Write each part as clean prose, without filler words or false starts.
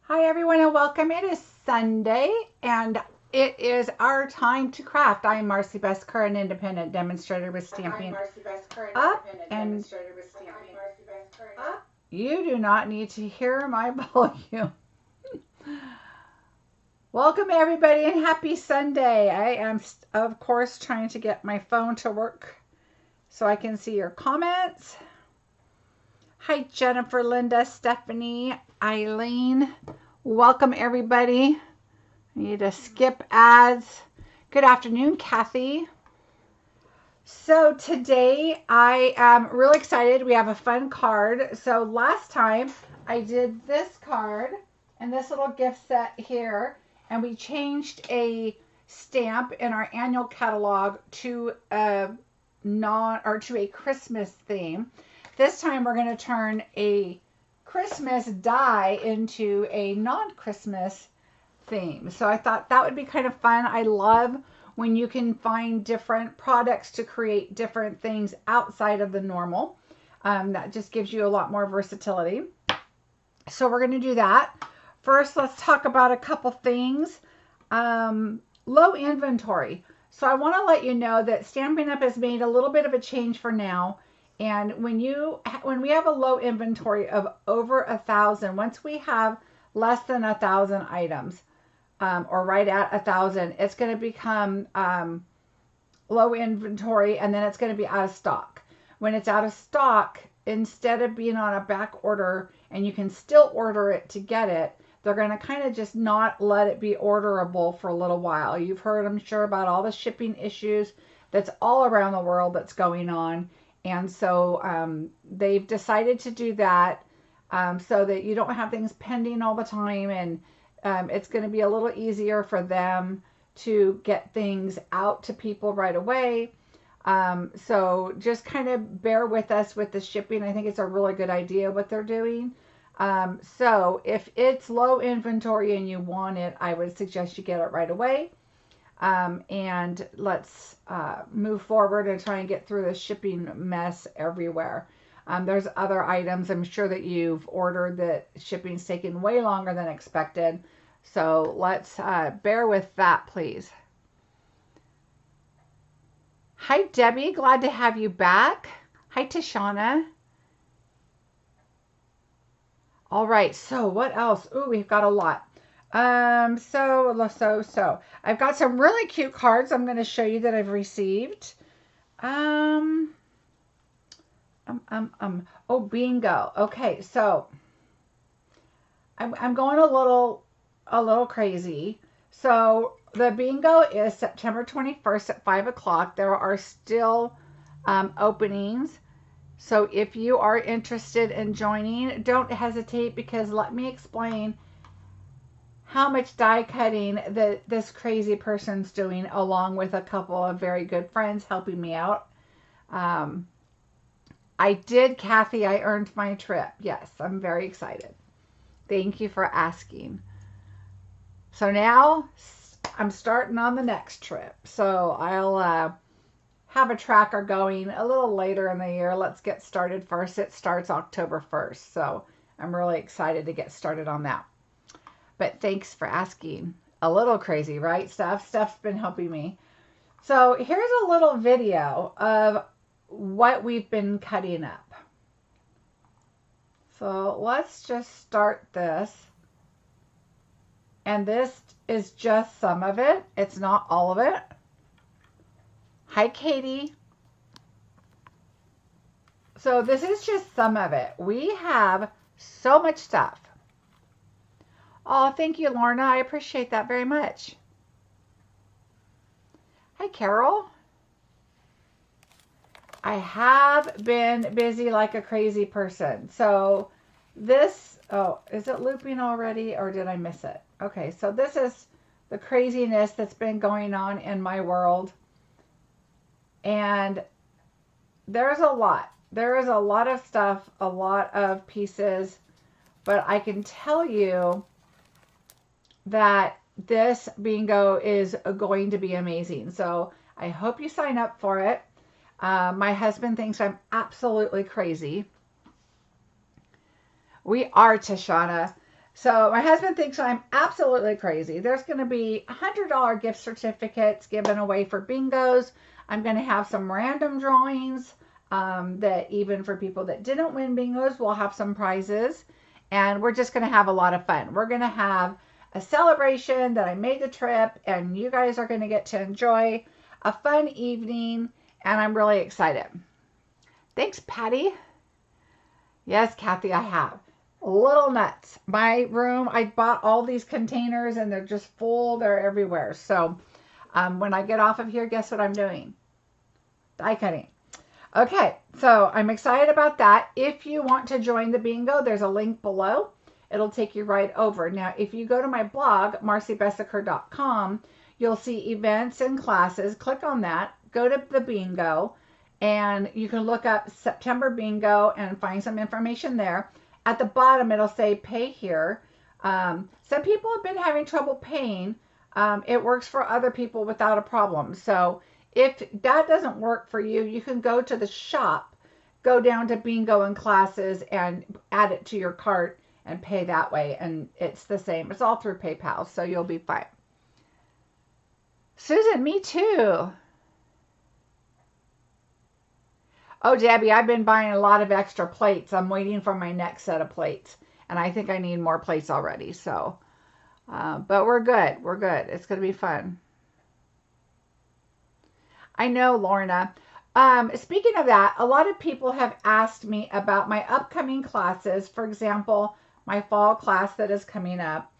Hi everyone and welcome. It is Sunday and it is our time to craft. I am Marcie Besecker, an independent demonstrator with Stampin' Up, and you do not need to hear my volume. Welcome everybody and happy Sunday. I am of course trying to get my phone to work so I can see your comments. Hi Jennifer, Linda, Stephanie, Eileen. Welcome everybody. I need to skip ads. Good afternoon, Kathy. So today I am really excited. We have a fun card. So last time I did this card and this little gift set here, and we changed a stamp in our annual catalog to a Christmas theme. This time we're going to turn a Christmas die into a non-Christmas theme. So I thought that would be kind of fun. I love when you can find different products to create different things outside of the normal. That just gives you a lot more versatility. So we're going to do that. First, let's talk about a couple things. Low inventory. So I want to let you know that Stampin' Up! Has made a little bit of a change for now. And when we have a low inventory of over 1,000, once we have less than 1,000 items, or right at 1,000, it's going to become low inventory, and then it's going to be out of stock. When it's out of stock, instead of being on a back order, and you can still order it to get it, they're going to kind of just not let it be orderable for a little while. You've heard, I'm sure, about all the shipping issues that's all around the world that's going on. And so they've decided to do that so that you don't have things pending all the time, and it's going to be a little easier for them to get things out to people right away. So just kind of bear with us with the shipping. I think it's a really good idea what they're doing. So if it's low inventory and you want it, I would suggest you get it right away. And let's move forward and try and get through the shipping mess everywhere. There's other items I'm sure that you've ordered that shipping's taken way longer than expected. So let's bear with that, please. Hi, Debbie. Glad to have you back. Hi, Tashana. All right. So what else? Ooh, we've got a lot. So I've got some really cute cards I'm going to show you that I've received. Oh, bingo. Okay, so I'm going a little crazy. So the bingo is September 21st at 5 o'clock. There are still openings. So if you are interested in joining, don't hesitate, because let me explain how much die cutting that this crazy person's doing, along with a couple of very good friends helping me out. I did, Kathy. I earned my trip. Yes, I'm very excited. Thank you for asking. So now I'm starting on the next trip. So I'll have a tracker going a little later in the year. Let's get started first. It starts October 1st. So I'm really excited to get started on that. But thanks for asking. A little crazy, right, Steph? Steph's been helping me. So here's a little video of what we've been cutting up. So let's just start this. And this is just some of it. It's not all of it. Hi, Katie. So this is just some of it. We have so much stuff. Oh, thank you, Lorna. I appreciate that very much. Hi, Carol. I have been busy like a crazy person. So this, oh, is it looping already, or did I miss it? Okay, so this is the craziness that's been going on in my world. And there's a lot. There is a lot of stuff, a lot of pieces, but I can tell you that this bingo is going to be amazing. So I hope you sign up for it. My husband thinks I'm absolutely crazy. We are, Tashana. So my husband thinks I'm absolutely crazy. There's going to be $100 gift certificates given away for bingos. I'm going to have some random drawings that even for people that didn't win bingos, we'll have some prizes. And we're just going to have a lot of fun. We're going to have a celebration that I made the trip, and you guys are going to get to enjoy a fun evening, and I'm really excited. Thanks, Patty. Yes, Kathy, I have. Little nuts. My room, I bought all these containers and they're just full. They're everywhere. So when I get off of here, guess what I'm doing? Die cutting. Okay, so I'm excited about that. If you want to join the bingo, there's a link below. It'll take you right over. Now, if you go to my blog, marciebeseckerdesigns.com, you'll see events and classes. Click on that. Go to the bingo, and you can look up September bingo and find some information there. At the bottom, it'll say pay here. Some people have been having trouble paying. It works for other people without a problem. So if that doesn't work for you, you can go to the shop, go down to bingo and classes, and add it to your cart and pay that way. And it's the same. It's all through PayPal, so you'll be fine. Susan, me too. Oh, Debbie, I've been buying a lot of extra plates. I'm waiting for my next set of plates. And I think I need more plates already. So, but we're good. We're good. It's going to be fun. I know, Lorna. Speaking of that, a lot of people have asked me about my upcoming classes. For example, my fall class that is coming up.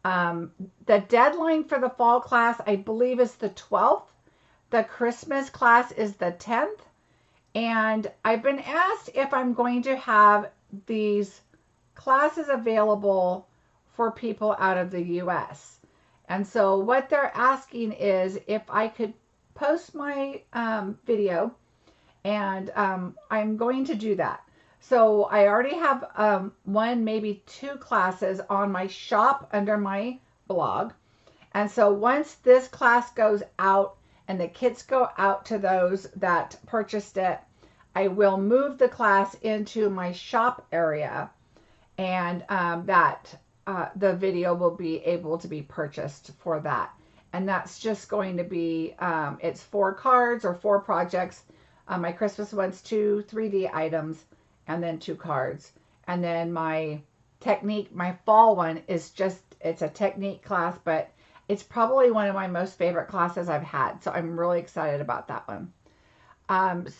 The deadline for the fall class, I believe, is the 12th. The Christmas class is the 10th. And I've been asked if I'm going to have these classes available for people out of the US. And so what they're asking is if I could post my video, and I'm going to do that. So I already have one, maybe two classes on my shop under my blog. And so once this class goes out, and the kits go out to those that purchased it, I will move the class into my shop area, and the video will be able to be purchased for that. And that's just going to be, it's 4 cards or 4 projects. My Christmas one's 2 3D items and then 2 cards. And then my technique, my fall one is just, it's a technique class, but it's probably one of my most favorite classes I've had. So I'm really excited about that one.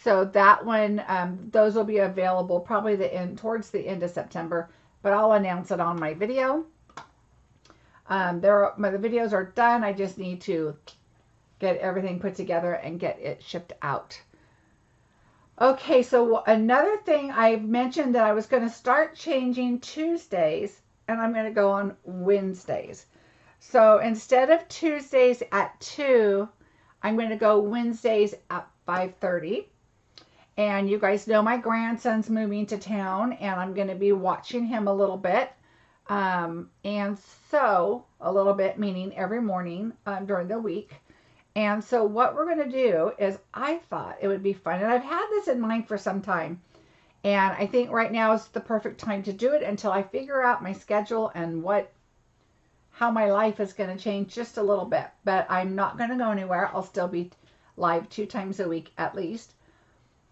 So that one, those will be available probably towards the end of September, but I'll announce it on my video. The videos are done. I just need to get everything put together and get it shipped out. Okay, so another thing I've mentioned that I was going to start changing Tuesdays, and I'm going to go on Wednesdays. So instead of Tuesdays at 2, I'm going to go Wednesdays at 5:30. And you guys know my grandson's moving to town, and I'm going to be watching him a little bit. And so a little bit meaning every morning during the week. And so what we're going to do is, I thought it would be fun, and I've had this in mind for some time, and I think right now is the perfect time to do it until I figure out my schedule and how my life is going to change just a little bit. But I'm not going to go anywhere. I'll still be live 2 times a week at least.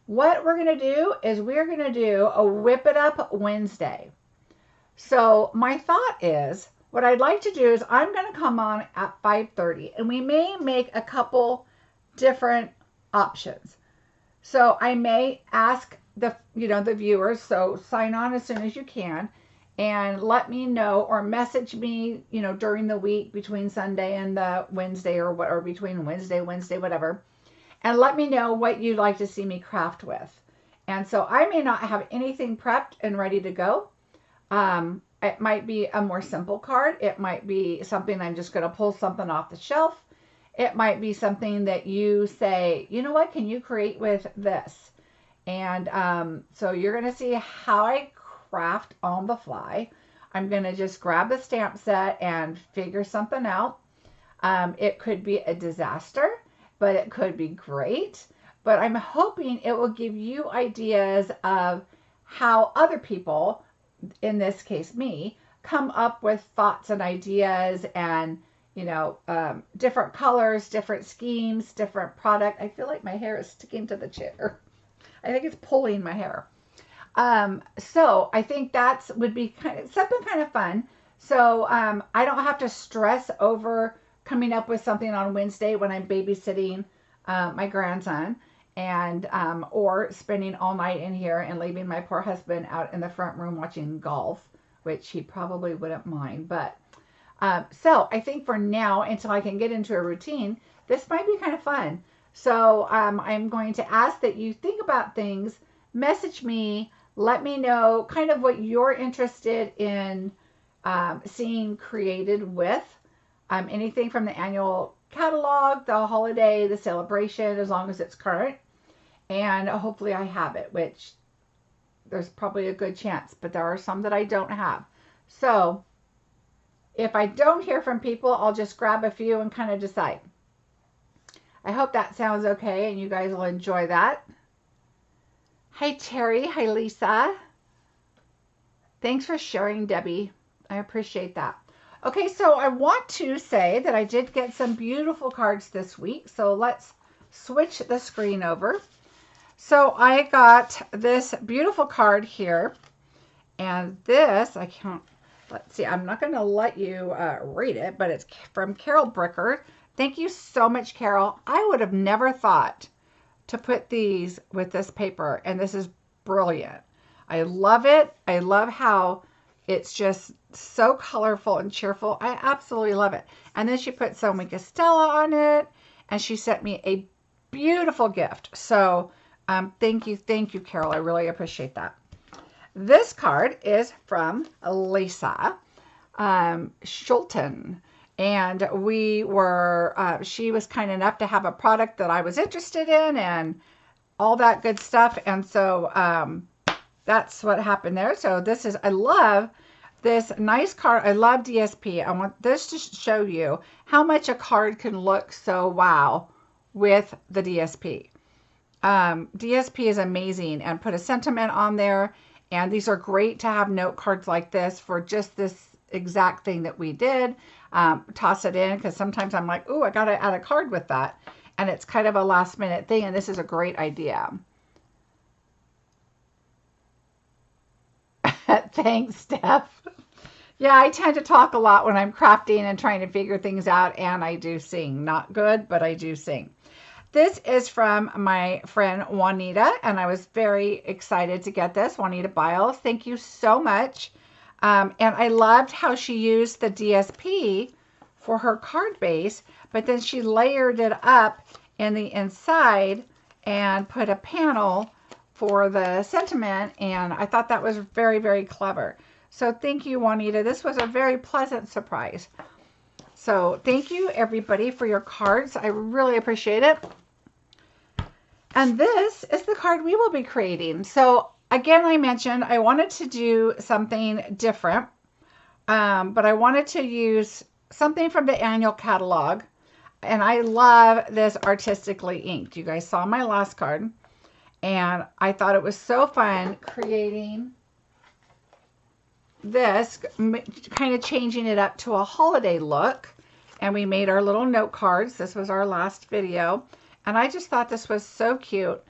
What we're going to do is we're going to do a Whip It Up Wednesday. So my thought is, what I'd like to do is I'm going to come on at 5:30, and we may make a couple different options. So I may ask the viewers, so sign on as soon as you can, and let me know, or message me, during the week between Sunday and the Wednesday, or between Wednesday, whatever, and let me know what you'd like to see me craft with. And so I may not have anything prepped and ready to go. It might be a more simple card. It might be something I'm just going to pull something off the shelf. It might be something that you say, you know what, can you create with this? And so you're going to see how I craft on the fly. I'm going to just grab the stamp set and figure something out. It could be a disaster, but it could be great. But I'm hoping it will give you ideas of how other people, in this case me, come up with thoughts and ideas and, you know, different colors, different schemes, different product. I feel like my hair is sticking to the chair. I think it's pulling my hair. So I think that's would be something kind of fun. So I don't have to stress over coming up with something on Wednesday when I'm babysitting my grandson and or spending all night in here and leaving my poor husband out in the front room watching golf, which he probably wouldn't mind. But so I think for now, until I can get into a routine, this might be kind of fun. So I'm going to ask that you think about things, message me, let me know kind of what you're interested in seeing created with. Anything from the annual catalog, the holiday, the celebration, as long as it's current. And hopefully I have it, which there's probably a good chance, but there are some that I don't have. So if I don't hear from people, I'll just grab a few and kind of decide. I hope that sounds okay and you guys will enjoy that. Hi, Terry. Hi, Lisa. Thanks for sharing, Debbie. I appreciate that. Okay, so I want to say that I did get some beautiful cards this week. So let's switch the screen over. So I got this beautiful card here. And this, I can't, let's see, I'm not going to let you read it, but it's from Carol Bricker. Thank you so much, Carol. I would have never thought to put these with this paper, and this is brilliant. I love it. I love how it's just so colorful and cheerful. I absolutely love it. And then she put some Stella on it, and she sent me a beautiful gift. So thank you, Carol. I really appreciate that. This card is from Lisa Schulten. And we were, she was kind enough to have a product that I was interested in and all that good stuff. And so that's what happened there. So this is, I love this nice card. I love DSP. I want this to show you how much a card can look so wow with the DSP. DSP is amazing, and put a sentiment on there. And these are great to have note cards like this for just this exact thing that we did. Toss it in, because sometimes I'm like, oh, I got to add a card with that. And it's kind of a last minute thing, and this is a great idea. Thanks, Steph. Yeah, I tend to talk a lot when I'm crafting and trying to figure things out, and I do sing. Not good, but I do sing. This is from my friend Juanita, and I was very excited to get this. Juanita Biles, thank you so much. And I loved how she used the DSP for her card base, but then she layered it up in the inside and put a panel for the sentiment, and I thought that was very, very clever. So thank you, Juanita. This was a very pleasant surprise. So thank you, everybody, for your cards. I really appreciate it. And this is the card we will be creating. So again, I mentioned I wanted to do something different, but I wanted to use something from the annual catalog. And I love this Artistically inked. You guys saw my last card. And I thought it was so fun creating this, kind of changing it up to a holiday look. And we made our little note cards. This was our last video. And I just thought this was so cute.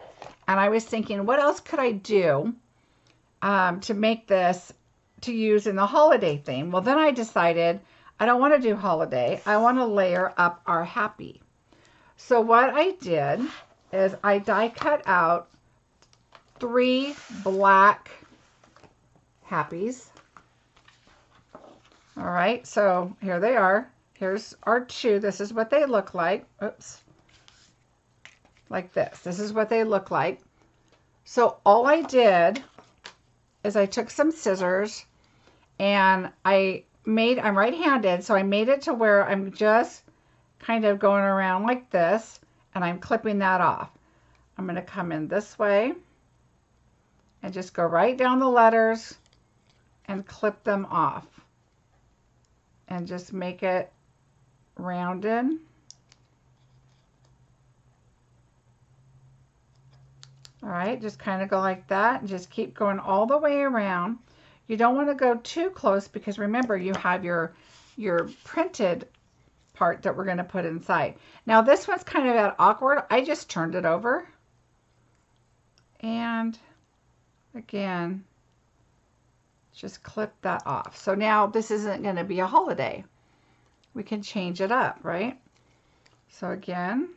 And I was thinking, what else could I do to make this to use in the holiday theme? Well, then I decided I don't want to do holiday. I want to layer up our happy. So what I did is I die cut out 3 black happies. All right, so here they are. Here's our 2. This is what they look like. Oops. Like this. This is what they look like. So all I did is I took some scissors and I'm right-handed, so I made it to where I'm just kind of going around like this, and I'm clipping that off. I'm going to come in this way and just go right down the letters and clip them off and just make it rounded. All right, just kind of go like that and just keep going all the way around. You don't want to go too close because remember you have your printed part that we're going to put inside. Now this one's kind of awkward. I just turned it over. And again, just clip that off. So now this isn't going to be a holiday. We can change it up, right? So again,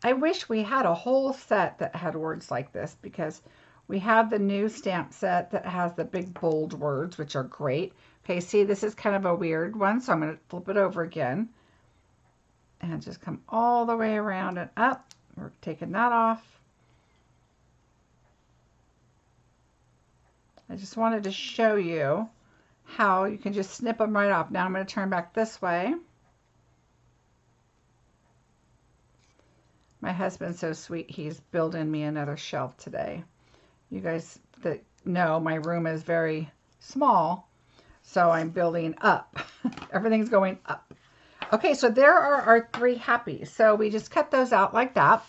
I wish we had a whole set that had words like this because we have the new stamp set that has the big bold words, which are great. Okay, see, this is kind of a weird one, so I'm going to flip it over again and just come all the way around and up. We're taking that off. I just wanted to show you how you can just snip them right off. Now I'm going to turn back this way. My husband's so sweet, he's building me another shelf today. You guys that know my room is very small, so I'm building up. Everything's going up. Okay, so there are our 3 happies. So we just cut those out like that.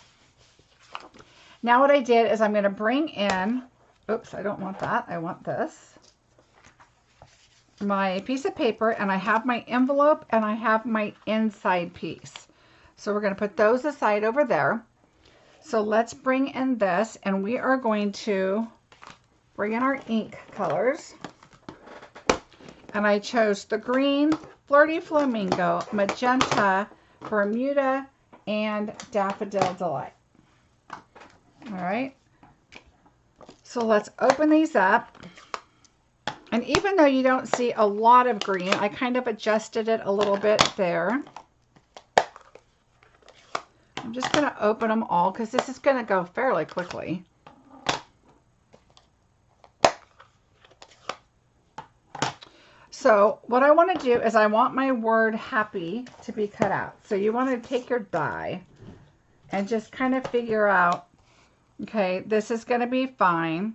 Now what I did is I'm going to bring in, oops, I don't want that. I want this. My piece of paper, and I have my envelope, and I have my inside piece. So we're going to put those aside over there. So let's bring in this, and we are going to bring in our ink colors. And I chose the green, Flirty Flamingo, Magenta, Bermuda, and Daffodil Delight. All right. So let's open these up. And even though you don't see a lot of green, I kind of adjusted it a little bit there. I'm just going to open them all because this is going to go fairly quickly. So what I want to do is I want my word happy to be cut out. So you want to take your die and just kind of figure out, okay, this is going to be fine.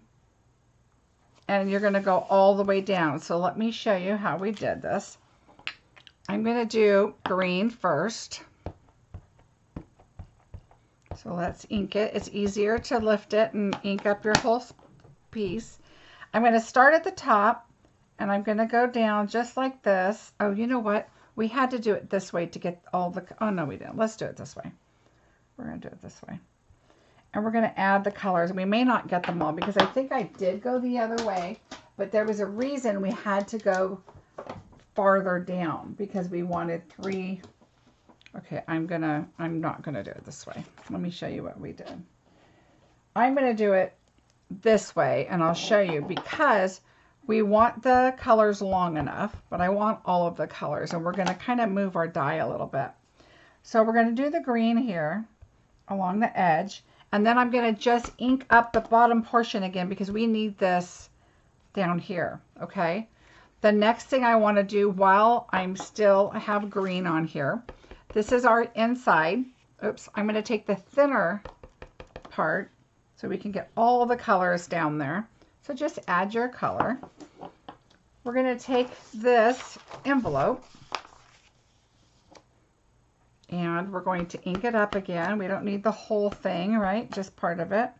And you're going to go all the way down. So let me show you how we did this. I'm going to do green first. So let's ink it. It's easier to lift it and ink up your whole piece. I'm going to start at the top and I'm going to go down just like this. Oh, you know what? We had to do it this way to get all the, oh no, we didn't. Let's do it this way. We're going to do it this way. And we're going to add the colors. We may not get them all because I think I did go the other way, but there was a reason we had to go farther down because we wanted 3. Okay, I'm not gonna do it this way. Let me show you what we did. I'm gonna do it this way and I'll show you because we want the colors long enough, but I want all of the colors and we're gonna kind of move our die a little bit. So we're gonna do the green here along the edge and then I'm gonna just ink up the bottom portion again because we need this down here, okay? The next thing I wanna do while I'm still have green on here, this is our inside. Oops, I'm going to take the thinner part so we can get all the colors down there. So just add your color. We're going to take this envelope and we're going to ink it up again. We don't need the whole thing, right? Just part of it.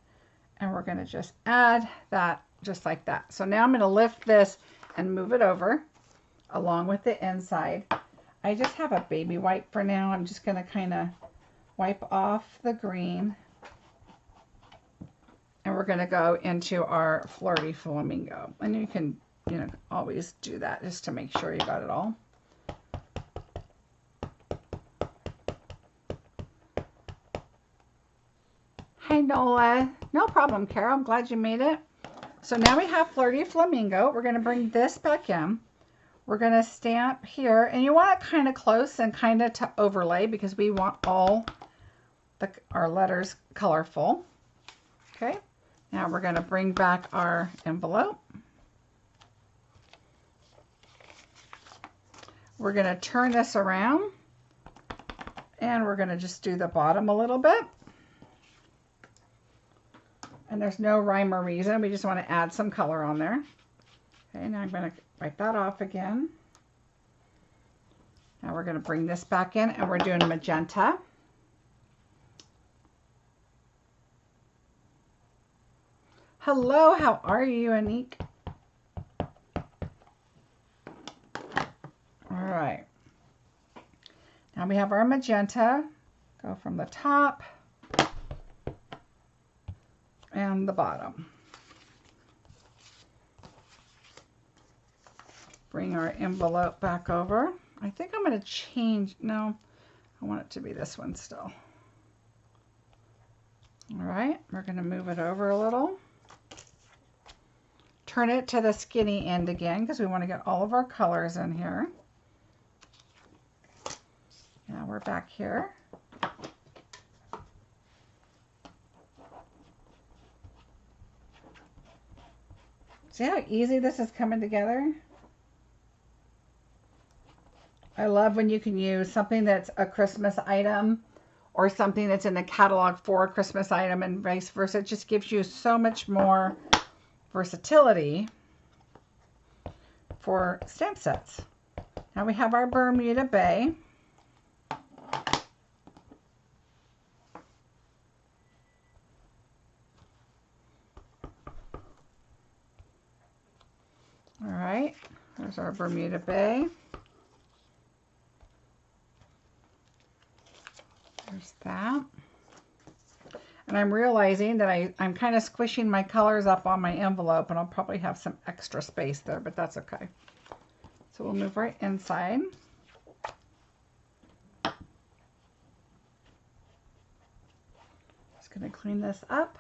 And we're going to just add that just like that. So now I'm going to lift this and move it over along with the inside. I just have a baby wipe for now. I'm just going to kind of wipe off the green. And we're going to go into our Flirty Flamingo. And you can, you know, always do that just to make sure you got it all. Hi, Nola. No problem, Carol. I'm glad you made it. So now we have Flirty Flamingo. We're going to bring this back in. We're going to stamp here, and you want it kind of close and kind of to overlay because we want all our letters colorful. Okay, now we're going to bring back our envelope. We're going to turn this around, and we're going to just do the bottom a little bit. And there's no rhyme or reason. We just want to add some color on there. Okay, now I'm going to wipe that off again. Now we're going to bring this back in and we're doing magenta. Hello, how are you, Anik? All right. Now we have our magenta. Go from the top and the bottom. Bring our envelope back over. I think I'm going to change. No, I want it to be this one still. All right, we're going to move it over a little. Turn it to the skinny end again because we want to get all of our colors in here. Now we're back here. See how easy this is coming together? I love when you can use something that's a Christmas item or something that's in the catalog for a Christmas item and vice versa. It just gives you so much more versatility for stamp sets. Now we have our Bermuda Bay. All right, there's our Bermuda Bay. There's that. And I'm realizing that I'm kind of squishing my colors up on my envelope, and I'll probably have some extra space there, but that's okay. So we'll move right inside. Just going to clean this up.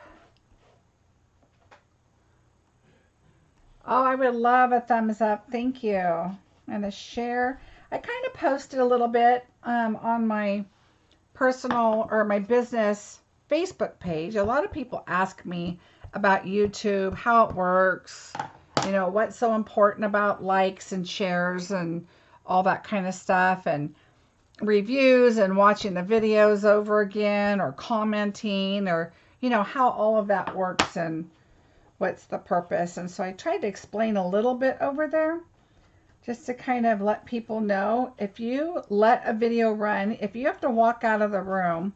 Oh, I would love a thumbs up. Thank you. And a share. I kind of posted a little bit on my personal or my business Facebook page. A lot of people ask me about YouTube, how it works, you know, what's so important about likes and shares and all that kind of stuff, and reviews and watching the videos over again, or commenting, or, you know, how all of that works and what's the purpose. And so I tried to explain a little bit over there just to kind of let people know, if you let a video run, if you have to walk out of the room,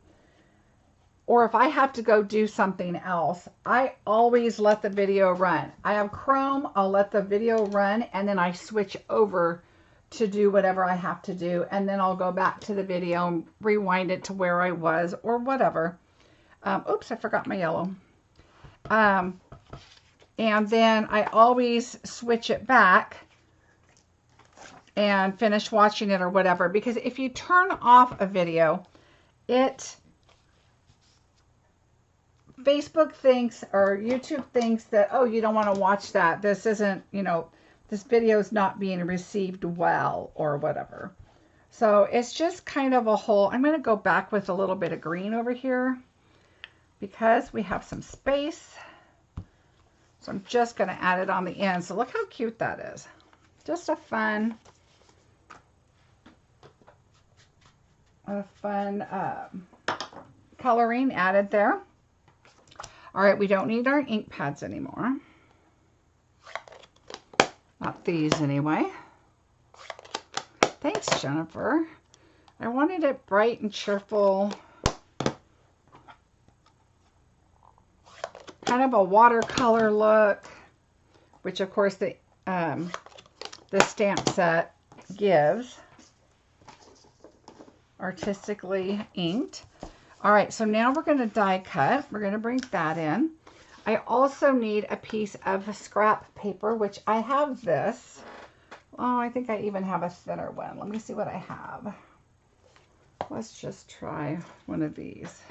or if I have to go do something else, I always let the video run. I have Chrome, I'll let the video run, and then I switch over to do whatever I have to do, and then I'll go back to the video and rewind it to where I was or whatever. Oops, I forgot my yellow. And then I always switch it back and finish watching it or whatever, because if you turn off a video, Facebook thinks, or YouTube thinks that, oh, you don't want to watch that. This isn't, you know, this video is not being received well or whatever. So it's just kind of a whole, I'm going to go back with a little bit of green over here because we have some space. So I'm just going to add it on the end. So look how cute that is. Just a fun coloring added there. All right, we don't need our ink pads anymore. Not these anyway. Thanks, Jennifer. I wanted it bright and cheerful. Kind of a watercolor look, which of course the stamp set gives. Artistically inked. All right, so now we're going to die cut. We're going to bring that in. I also need a piece of scrap paper, which I have this. Oh, I think I even have a thinner one. Let me see what I have. Let's just try one of these.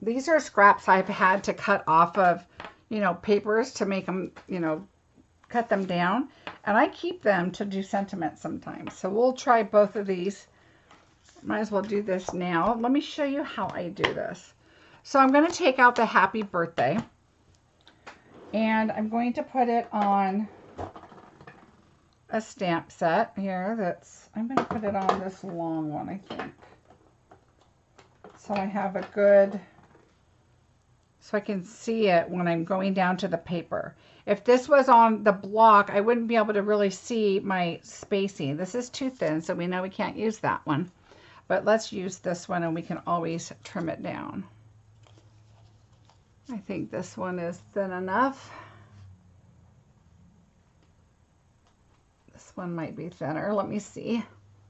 These are scraps I've had to cut off of, you know, papers to make them, you know, cut them down. And I keep them to do sentiment sometimes. So we'll try both of these. Might as well do this now. Let me show you how I do this. So I'm going to take out the happy birthday. And I'm going to put it on a stamp set here. I'm going to put it on this long one, I think. So I have a good, so I can see it when I'm going down to the paper. If this was on the block, I wouldn't be able to really see my spacing. This is too thin, so we know we can't use that one. But let's use this one, and we can always trim it down. I think this one is thin enough. This one might be thinner. Let me see.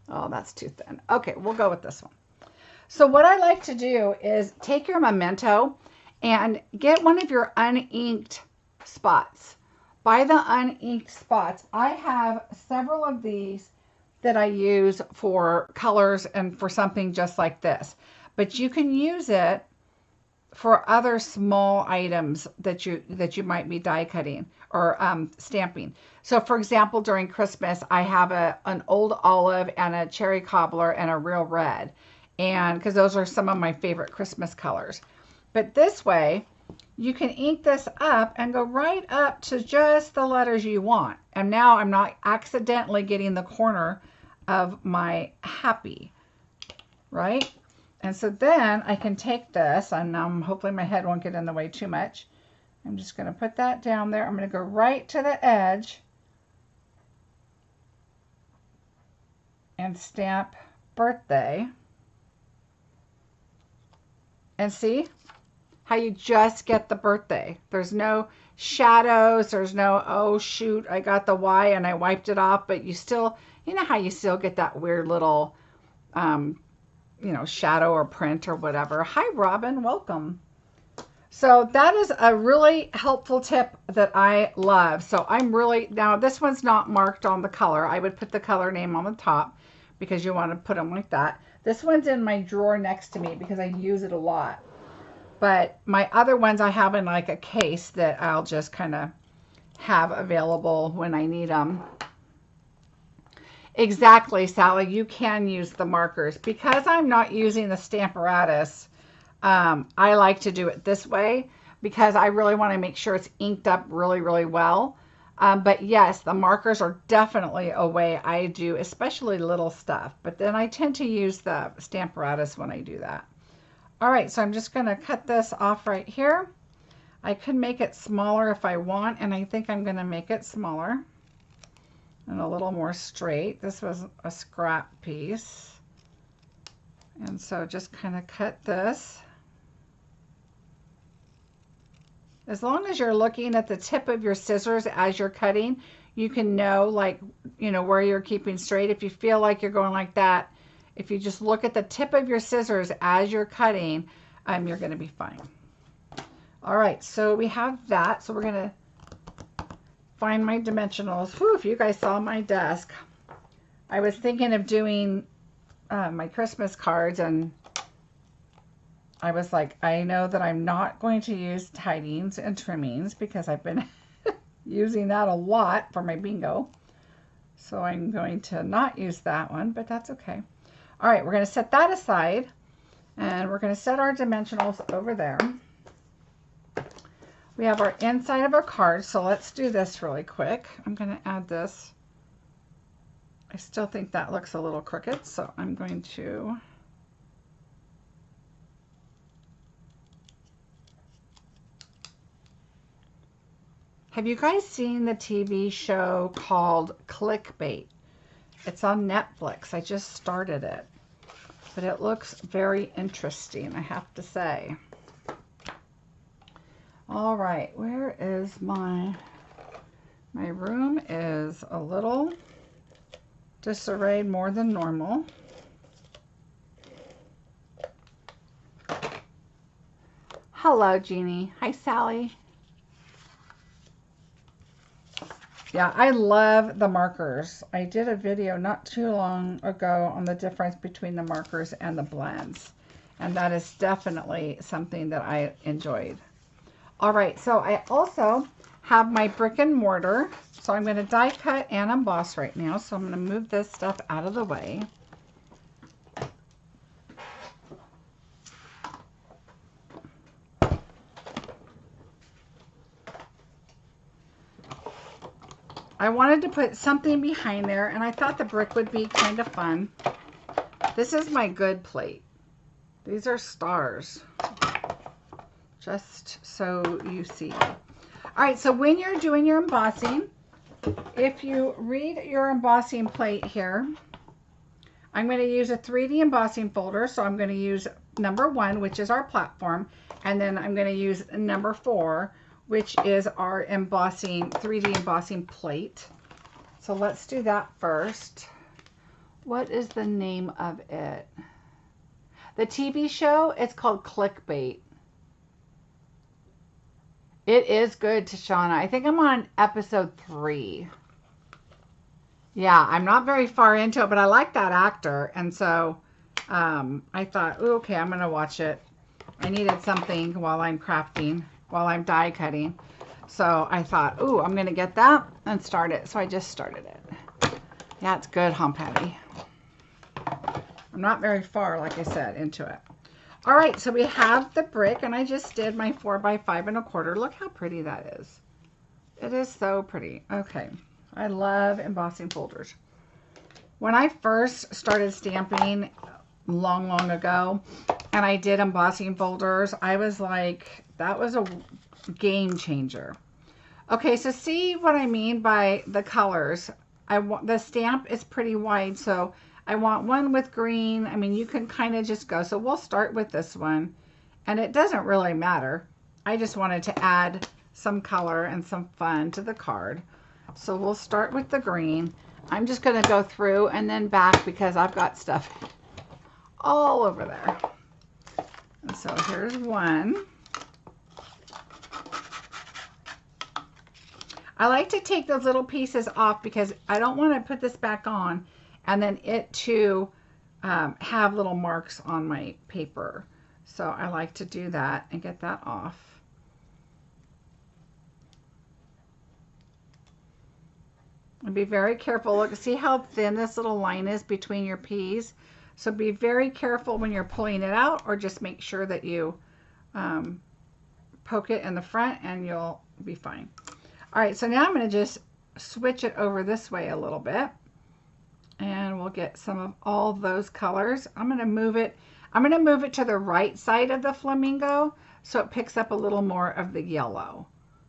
Oh, that's too thin. Okay, we'll go with this one. So what I like to do is take your memento and get one of your uninked spots. Buy the uninked spots. I have several of these that I use for colors and for something just like this. But you can use it for other small items that you might be die cutting or stamping. So for example, during Christmas, I have an old olive and a cherry cobbler and a real red. And because those are some of my favorite Christmas colors. But this way, you can ink this up and go right up to just the letters you want. And now I'm not accidentally getting the corner of my happy, right? And so then I can take this, and hopefully my head won't get in the way too much. I'm just going to put that down there. I'm going to go right to the edge and stamp birthday. And see how you just get the birthday. There's no shadows. There's no, oh shoot, I got the Y and I wiped it off. But you still, you know how you still get that weird little, you know, shadow or print or whatever. Hi, Robin. Welcome. So that is a really helpful tip that I love. So I'm really, now this one's not marked on the color. I would put the color name on the top because you want to put them like that. This one's in my drawer next to me because I use it a lot. But my other ones I have in like a case that I'll just kind of have available when I need them. Exactly, Sally. You can use the markers. Because I'm not using the Stamparatus, I like to do it this way because I really want to make sure it's inked up really, really well. But yes, the markers are definitely a way I do, especially little stuff. But then I tend to use the Stamparatus when I do that. All right, so I'm just going to cut this off right here. I could make it smaller if I want, and I think I'm going to make it smaller and a little more straight. This was a scrap piece. And so just kind of cut this. As long as you're looking at the tip of your scissors as you're cutting, you can know, like, you know, where you're keeping straight. If you feel like you're going like that, if you just look at the tip of your scissors as you're cutting, you're going to be fine. All right, so we have that. So we're going to find my dimensionals. Whew, if you guys saw my desk, I was thinking of doing my Christmas cards, and I was like, I know that I'm not going to use tidings and trimmings because I've been using that a lot for my bingo. So I'm going to not use that one, but that's okay. All right, we're going to set that aside, and we're going to set our dimensionals over there. We have our inside of our card, so let's do this really quick. I'm going to add this. I still think that looks a little crooked, so I'm going to Have you guys seen the TV show called Clickbait? It's on Netflix. I just started it, but it looks very interesting, I have to say. All right, where is my room is a little disarrayed more than normal. Hello, Jeannie. Hi, Sally. Yeah, I love the markers. I did a video not too long ago on the difference between the markers and the blends. And that is definitely something that I enjoyed. All right, so I also have my brick and mortar. So I'm going to die cut and emboss right now. So I'm going to move this stuff out of the way. I wanted to put something behind there, and I thought the brick would be kind of fun. This is my good plate. These are stars, just so you see. All right, so when you're doing your embossing, if you read your embossing plate here, I'm going to use a 3D embossing folder. So I'm going to use number 1, which is our platform. And then I'm going to use number 4, which is our embossing, 3D embossing plate. So let's do that first. What is the name of it? The TV show, it's called Clickbait. It is good, Tashana. I think I'm on episode 3. Yeah, I'm not very far into it, but I like that actor. And so I thought, ooh, okay, I'm going to watch it. I needed something while I'm crafting, while I'm die cutting. So I thought, ooh, I'm going to get that and start it. So I just started it. Yeah, it's good, huh, Patty? I'm not very far, like I said, into it. All right, so we have the brick, and I just did my 4 by 5 1/4. Look how pretty that is. It is so pretty. Okay, I love embossing folders. When I first started stamping long ago, and I did embossing folders, I was like, that was a game changer. Okay, so see what I mean by the colors. The stamp is pretty wide, so I want one with green. I mean, you can kind of just go. So we'll start with this one, and it doesn't really matter. I just wanted to add some color and some fun to the card. So we'll start with the green. I'm just going to go through and then back because I've got stuff all over there. And so here's one. I like to take those little pieces off because I don't want to put this back on and then it too have little marks on my paper. So I like to do that and get that off. And be very careful. Look, see how thin this little line is between your P's? So be very careful when you're pulling it out, or just make sure that you poke it in the front and you'll be fine. All right, so now I'm going to just switch it over this way a little bit. And we'll get some of all those colors. I'm going to move it to the right side of the flamingo so it picks up a little more of the yellow.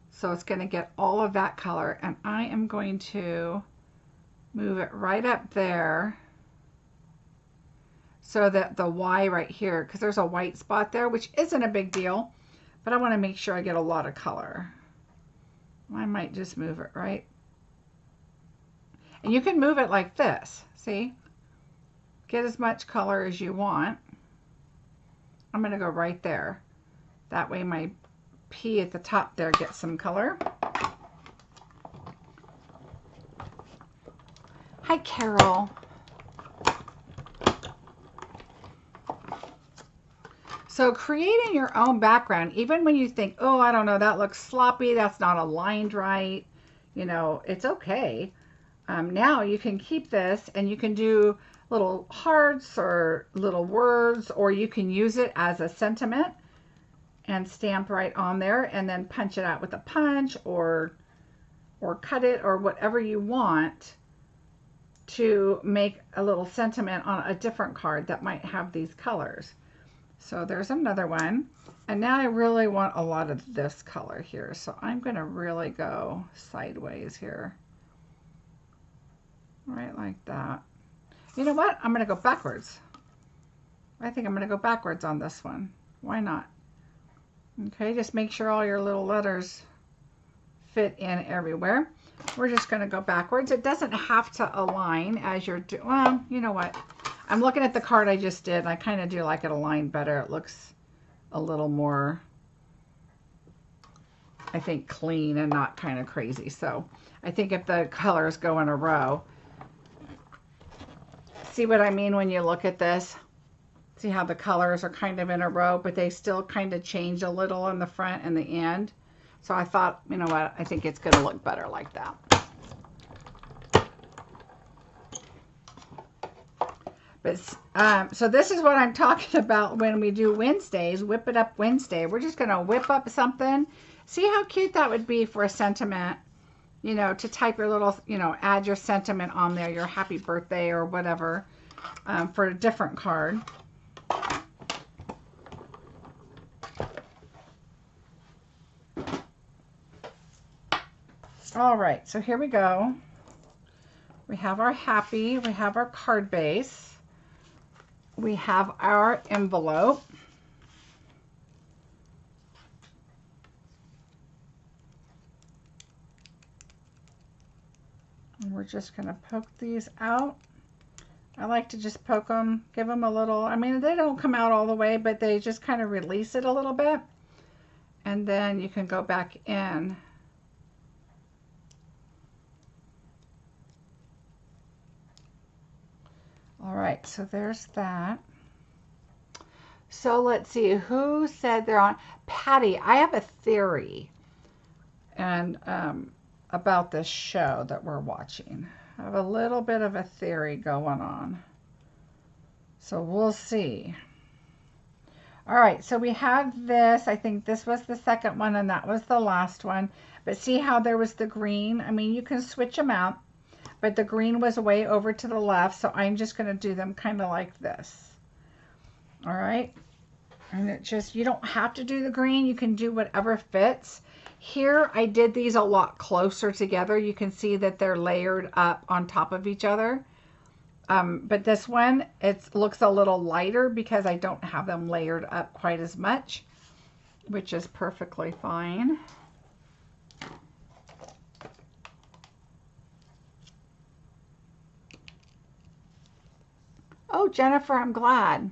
So it's going to get all of that color, and I am going to move it right up there so that the Y right here, because there's a white spot there, which isn't a big deal, but I want to make sure I get a lot of color. I might just move it right. And you can move it like this, see? Get as much color as you want. I'm going to go right there. That way my P at the top there gets some color. Hi, Carol. So creating your own background, even when you think, oh, I don't know, that looks sloppy, that's not aligned right, you know, it's okay. Now you can keep this and you can do little hearts or little words, or you can use it as a sentiment and stamp right on there and then punch it out with a punch or cut it or whatever you want to make a little sentiment on a different card that might have these colors. So there's another one. And now I really want a lot of this color here. So I'm going to really go sideways here. Right like that. You know what? I'm going to go backwards. I think I'm going to go backwards on this one. Why not? Okay, just make sure all your little letters fit in everywhere. We're just going to go backwards. It doesn't have to align as you're doing. Well, you know what? I'm looking at the card I just did. I kind of do like it aligned better. It looks a little more, I think, clean and not kind of crazy. So I think if the colors go in a row, see what I mean when you look at this? See how the colors are kind of in a row, but they still kind of change a little in the front and the end. So I thought, you know what, I think it's going to look better like that. But so this is what I'm talking about when we do Wednesdays, Whip It Up Wednesday. We're just going to whip up something. See how cute that would be for a sentiment, you know, to type your little, you know, add your sentiment on there, your happy birthday or whatever, for a different card. All right, so here we go. We have our happy, we have our card base. we have our envelope. And we're just going to poke these out. I like to just poke them, give them a little, I mean, they don't come out all the way, but they just kind of release it a little bit. And then you can go back in. All right, so there's that. So let's see, who said they're on? Patty, I have a theory and about this show that we're watching. I have a little bit of a theory going on. So we'll see. All right, so we had this. I think this was the second one and that was the last one. But see how there was the green? I mean, you can switch them out, but the green was way over to the left, so I'm just going to do them kind of like this. All right, and it just, you don't have to do the green. You can do whatever fits. Here, I did these a lot closer together. You can see that they're layered up on top of each other. But this one, it looks a little lighter because I don't have them layered up quite as much, which is perfectly fine. Oh, Jennifer, I'm glad.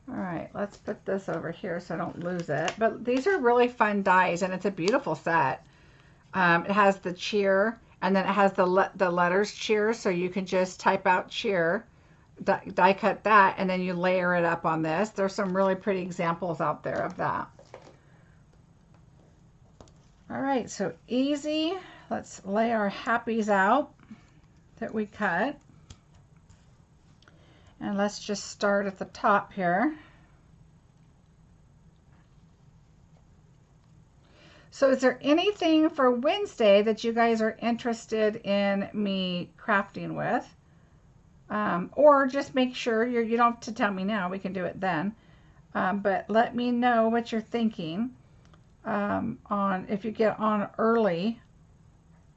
All right, let's put this over here so I don't lose it. But these are really fun dies, and it's a beautiful set. It has the cheer, and then it has the letters cheer, so you can just type out cheer, die cut that, and then you layer it up on this. There's some really pretty examples out there of that. All right, so easy. Let's lay our happies out that we cut. And let's just start at the top here. So is there anything for Wednesday that you guys are interested in me crafting with? Or just make sure, you don't have to tell me now, we can do it then. But let me know what you're thinking on if you get on early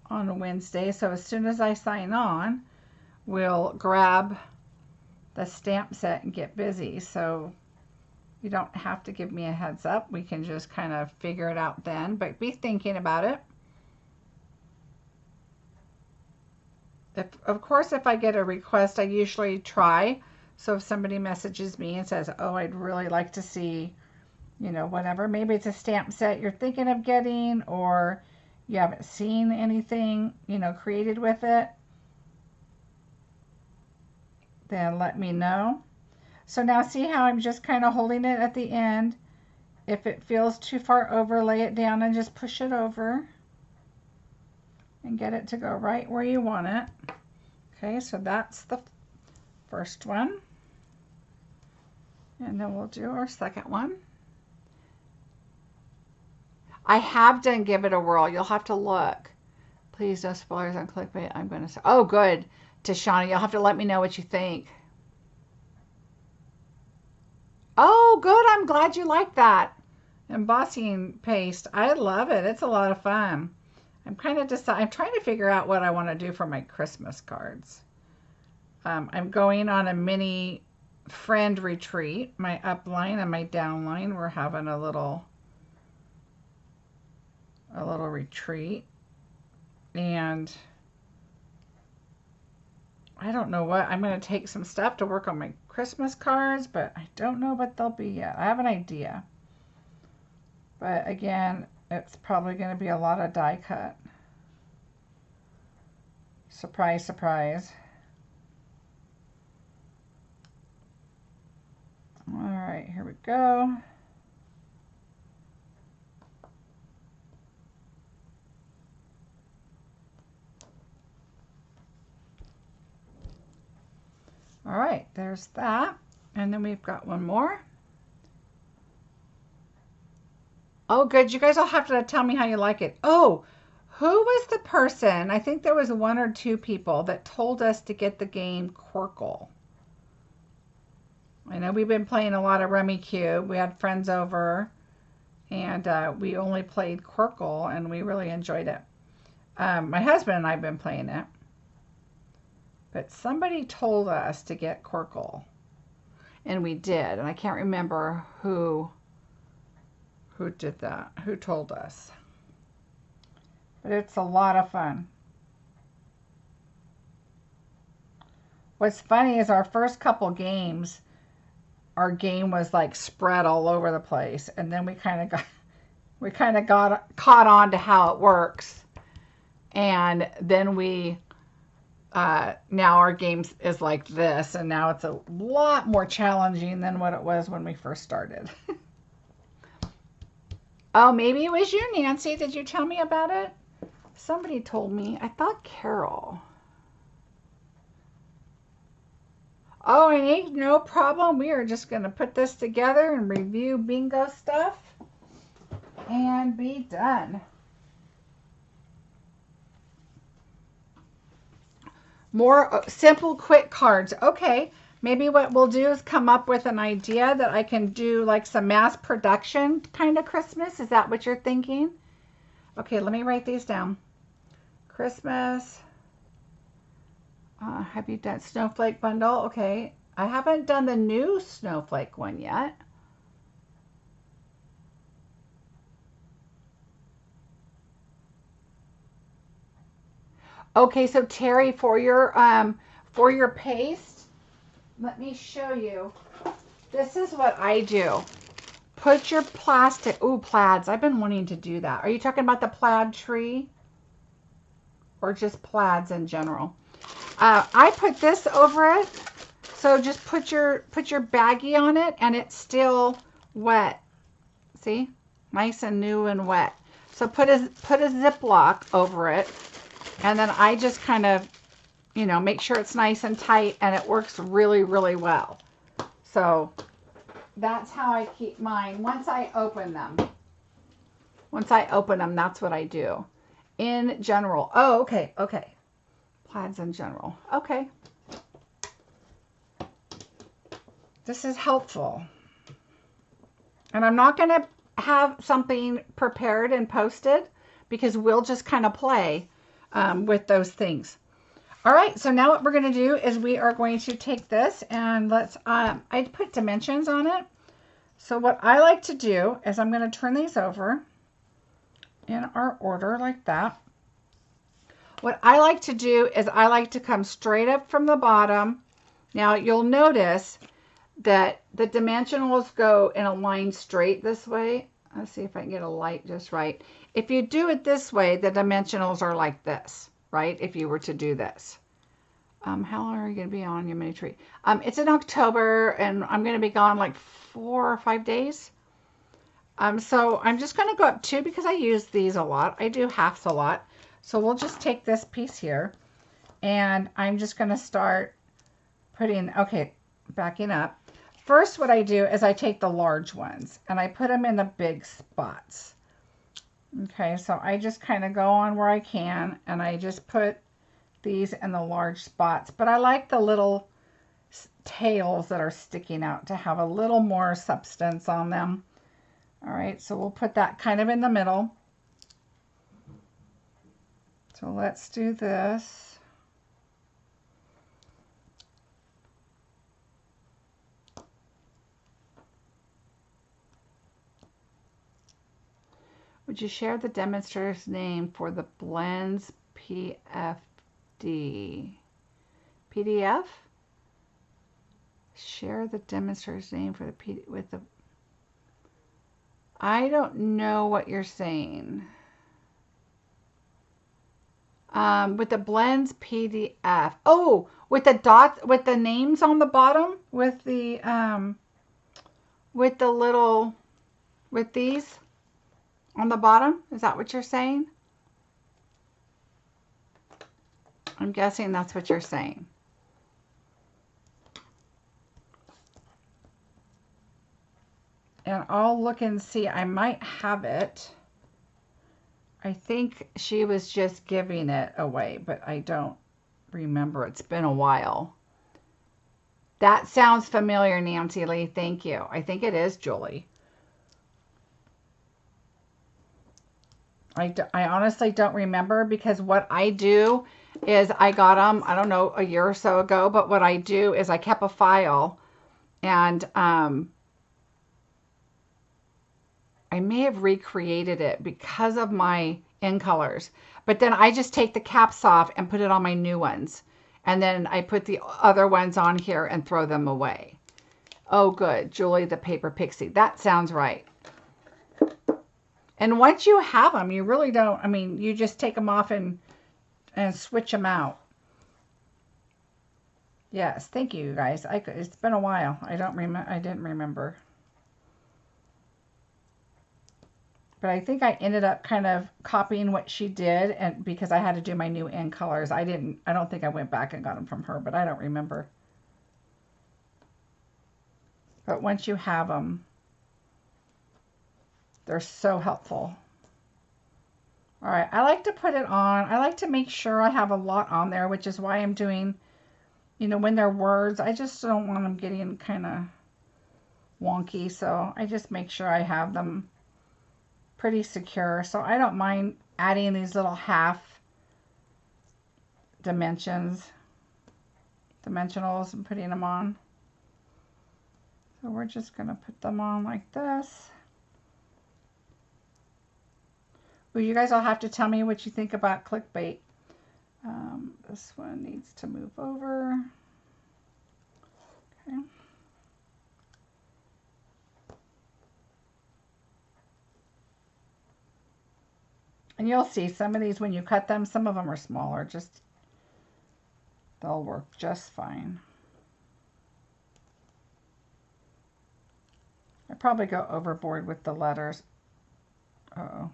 on a Wednesday. So as soon as I sign on, we'll grab the stamp set and get busy. So you don't have to give me a heads up. We can just kind of figure it out then, but be thinking about it. Of course, if I get a request, I usually try. So if somebody messages me and says, oh, I'd really like to see, you know, whatever, maybe it's a stamp set you're thinking of getting, or you haven't seen anything, you know, created with it, then let me know. So now see how I'm just kind of holding it at the end. If it feels too far over, lay it down and just push it over and get it to go right where you want it. Okay, so that's the first one. And then we'll do our second one. I have done Give It a Whirl. You'll have to look. Please no spoilers on clickbait. I'm going to say, oh, good. Tashana, you'll have to let me know what you think. Oh, good. I'm glad you like that. Embossing paste. I love it. It's a lot of fun. I'm kind of I'm trying to figure out what I want to do for my Christmas cards. I'm going on a mini friend retreat. My upline and my downline, we're having a little retreat. And I don't know what, I'm going to take some stuff to work on my Christmas cards, but I don't know what they'll be yet. I have an idea. But again, it's probably going to be a lot of die cut. Surprise, surprise. All right, here we go. All right, there's that. And then we've got one more. Oh, good. You guys will have to tell me how you like it. Oh, who was the person? I think there was one or two people that told us to get the game Quirkle. I know we've been playing a lot of Rummikub. We had friends over, and we only played Quirkle, and we really enjoyed it. My husband and I have been playing it. But somebody told us to get Corkle, and we did. And I can't remember who did that, who told us. But it's a lot of fun. What's funny is our first couple games, our game was like spread all over the place, and then we kind of got caught on to how it works, and then we now our game is like this, and now it's a lot more challenging than what it was when we first started. Oh, maybe it was you, Nancy. Did you tell me about it? Somebody told me. I thought Carol. Oh, and no problem. We are just going to put this together and review bingo stuff and be done. More simple, quick cards. Okay, maybe what we'll do is come up with an idea that I can do like some mass production kind of Christmas. Is that what you're thinking? Okay, let me write these down. Christmas. Have you done snowflake bundle? Okay, I haven't done the new snowflake one yet. Okay, so Terry, for your paste, let me show you. This is what I do. Put your plastic, ooh, plaids. I've been wanting to do that. Are you talking about the plaid tree? Or just plaids in general? I put this over it. So just put your baggie on it, and it's still wet. See? Nice and new and wet. So put a Ziploc over it, and then I just kind of, you know, make sure it's nice and tight, and it works really, really well. So that's how I keep mine. Once I open them, that's what I do. In general. Oh, okay, okay. Plaids in general. Okay. This is helpful. And I'm not going to have something prepared and posted because we'll just kind of play with those things. All right, so now what we're going to do is we are going to take this and let's, I put dimensions on it. So what I like to do is I'm going to turn these over in our order like that. What I like to do is I like to come straight up from the bottom. Now you'll notice that the dimensionals go in a line straight this way. Let's see if I can get a light just right. If you do it this way, the dimensionals are like this, right? If you were to do this. How long are you going to be on your mini tree? It's in October, and I'm going to be gone like 4 or 5 days. So I'm just going to go up 2 because I use these a lot. I do halves a lot. So we'll just take this piece here, and I'm just going to start putting, okay, backing up. First, what I do is I take the large ones, and I put them in the big spots. Okay, so I just kind of go on where I can, and I just put these in the large spots. But I like the little tails that are sticking out to have a little more substance on them. All right, so we'll put that kind of in the middle. So let's do this. Would you share the demonstrator's name for the blends PDF? Share the demonstrator's name for the with the. I don't know what you're saying. With the blends PDF. Oh, with the dots, with the names on the bottom, with the little, with these on the bottom. Is that what you're saying? I'm guessing that's what you're saying. And I'll look and see. I might have it. I think she was just giving it away, but I don't remember. It's been a while. That sounds familiar, Nancy Lee. Thank you. I think it is Julie. I honestly don't remember because what I do is I got them, I don't know, a year or so ago, but what I do is I kept a file, and I may have recreated it because of my in colors, but then I just take the caps off and put it on my new ones. And then I put the other ones on here and throw them away. Oh, good. Julie the Paper Pixie. That sounds right. And once you have them, you really don't, I mean, you just take them off and switch them out. Yes, thank you guys. It's been a while. I didn't remember. But I think I ended up kind of copying what she did, and because I had to do my new in colors. I don't think I went back and got them from her, but I don't remember. But once you have them, they're so helpful. All right, I like to put it on. I like to make sure I have a lot on there, which is why I'm doing, you know, when they're words, I just don't want them getting kind of wonky. So I just make sure I have them pretty secure. So I don't mind adding these little half dimensionals and putting them on. So we're just going to put them on like this. Well, you guys all have to tell me what you think about clickbait. This one needs to move over. Okay. And you'll see some of these when you cut them, some of them are smaller, they'll work just fine. I probably go overboard with the letters. Uh-oh.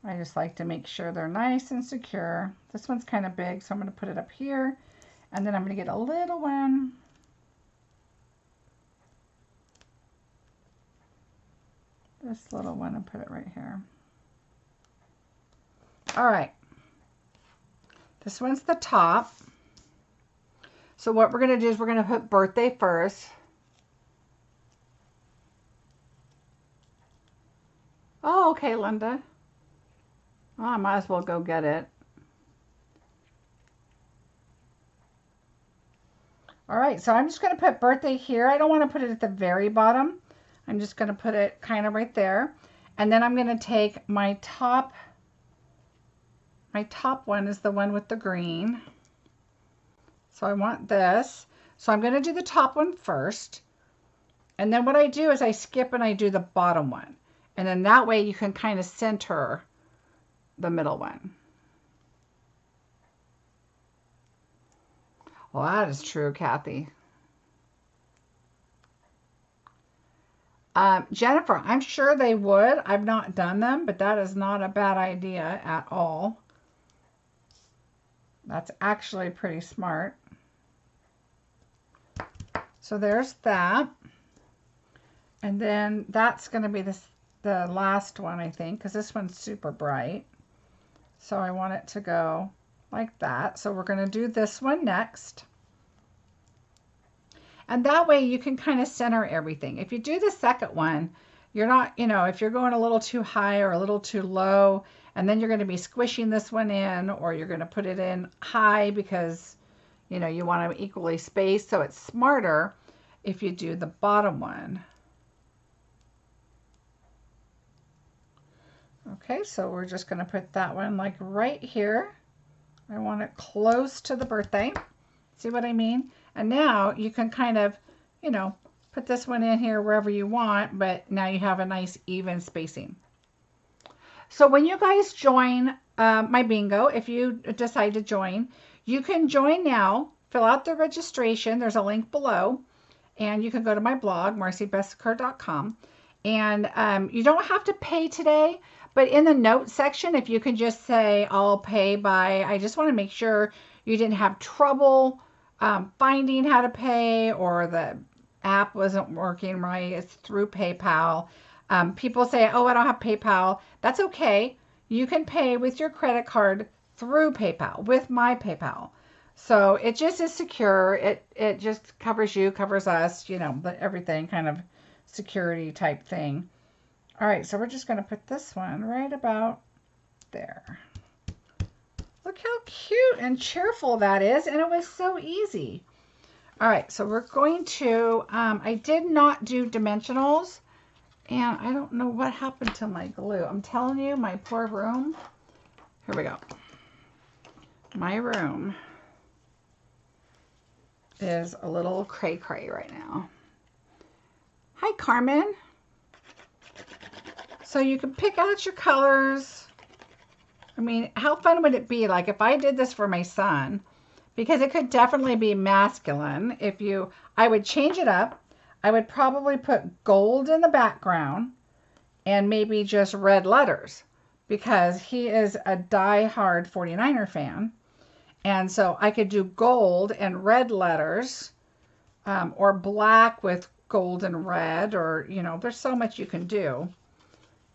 I just like to make sure they're nice and secure. This one's kind of big, so I'm going to put it up here. And then I'm going to get a little one. This little one, and put it right here. All right. This one's the top. So what we're going to do is we're going to put birthday first. Oh, okay, Linda. Oh, I might as well go get it. All right, so I'm just going to put birthday here. I don't want to put it at the very bottom. I'm just going to put it kind of right there. And then I'm going to take my top one is the one with the green. So I want this. So I'm going to do the top one first. And then what I do is I skip and I do the bottom one. And then that way you can kind of center the middle one. Well, that is true, Kathy. Jennifer, I'm sure they would. I've not done them, but that is not a bad idea at all. That's actually pretty smart. So there's that. And then that's going to be the last one, I think, because this one's super bright. So I want it to go like that. So we're going to do this one next. And that way you can kind of center everything. If you do the second one, you're not, you know, if you're going a little too high or a little too low, and then you're going to be squishing this one in, or you're going to put it in high because, you know, you want to equally space. So it's smarter if you do the bottom one. Okay, so we're just going to put that one like right here. I want it close to the birthday. See what I mean? And now you can kind of, you know, put this one in here wherever you want, but now you have a nice even spacing. So when you guys join my bingo, if you decide to join, you can join now, fill out the registration. There's a link below, and you can go to my blog, marciebeseckerdesigns.com. And you don't have to pay today, but in the notes section, if you can just say, I'll pay by, I just want to make sure you didn't have trouble finding how to pay, or the app wasn't working right. It's through PayPal. People say, oh, I don't have PayPal. That's okay. You can pay with your credit card through PayPal, with my PayPal. So it just is secure. It just covers you, covers us, you know, everything, kind of security type thing. All right, so we're just going to put this one right about there. Look how cute and cheerful that is, and it was so easy. All right, so we're going to, I did not do dimensionals, and I don't know what happened to my glue. I'm telling you, my poor room. Here we go. My room is a little cray-cray right now. Hi, Carmen. So you can pick out your colors. I mean, how fun would it be like if I did this for my son? Because it could definitely be masculine. I would change it up. I would probably put gold in the background and maybe just red letters because he is a die-hard 49er fan. And so I could do gold and red letters, or black with gold and red, or, you know, there's so much you can do.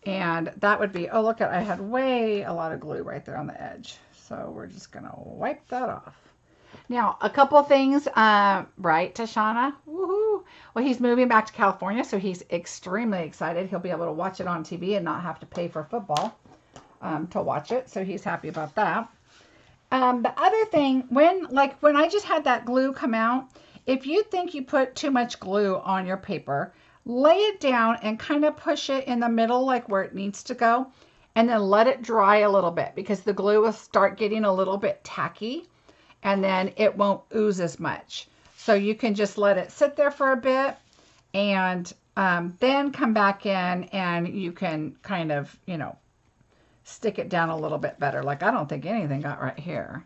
And that would be, oh, look, I had a lot of glue right there on the edge. So we're just going to wipe that off. Now, a couple things, right, Tashana? Woohoo! Well, he's moving back to California, so he's extremely excited. He'll be able to watch it on TV and not have to pay for football to watch it. So he's happy about that. The other thing, when I just had that glue come out, if you think you put too much glue on your paper, lay it down and kind of push it in the middle, like where it needs to go, and then let it dry a little bit because the glue will start getting a little bit tacky and then it won't ooze as much. So you can just let it sit there for a bit and then come back in and you can kind of, you know, stick it down a little bit better. Like I don't think anything got right here.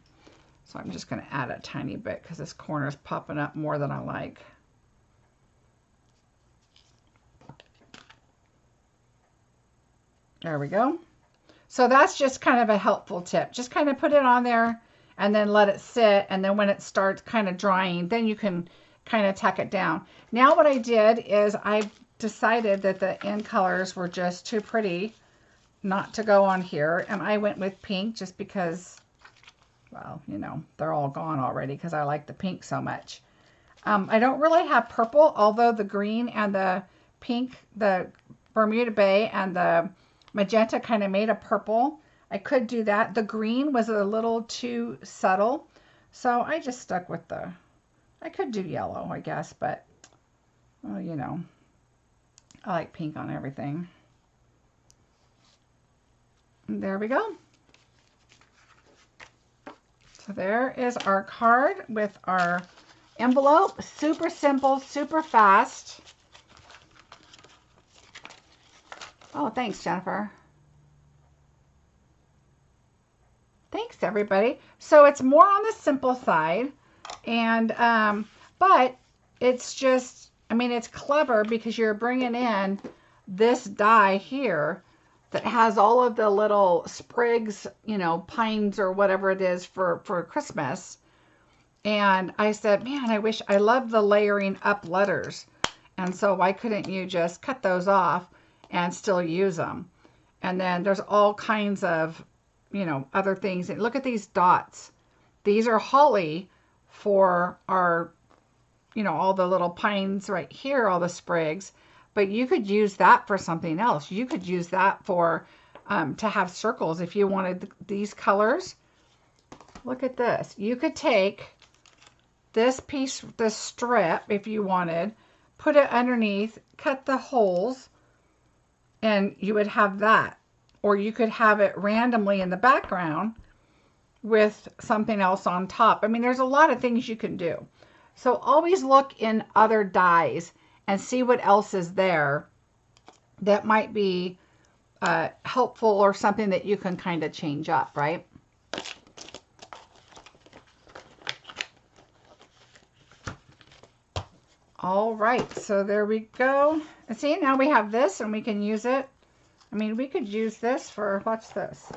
So I'm just going to add a tiny bit because this corner is popping up more than I like. There we go. So that's just kind of a helpful tip. Just kind of put it on there and then let it sit. And then when it starts kind of drying, then you can kind of tack it down. Now what I did is I decided that the end colors were just too pretty not to go on here. And I went with pink just because, well, you know, they're all gone already because I like the pink so much. I don't really have purple, although the green and the pink, the Bermuda Bay and the magenta kind of made a purple. I could do that. The green was a little too subtle, so I just stuck with I could do yellow, I guess, but, well, you know, I like pink on everything. And there we go. So there is our card with our envelope. Super simple, super fast. Oh, thanks, Jennifer. Thanks, everybody. So it's more on the simple side, and but it's just, I mean, it's clever because you're bringing in this die here that has all of the little sprigs, you know, pines or whatever it is for Christmas. And I said, man, I love the layering up letters. And so why couldn't you just cut those off and still use them? And then there's all kinds of, you know, other things. And look at these dots. These are holly for our, you know, all the little pines right here, all the sprigs. But you could use that for something else. You could use that for, to have circles if you wanted these colors. Look at this. You could take this piece, this strip, if you wanted, put it underneath, cut the holes, and you would have that. Or you could have it randomly in the background with something else on top. I mean, there's a lot of things you can do. So always look in other dies and see what else is there that might be helpful or something that you can kind of change up, right? All right, so there we go. And see, now we have this and we can use it. I mean, we could use this for, watch this.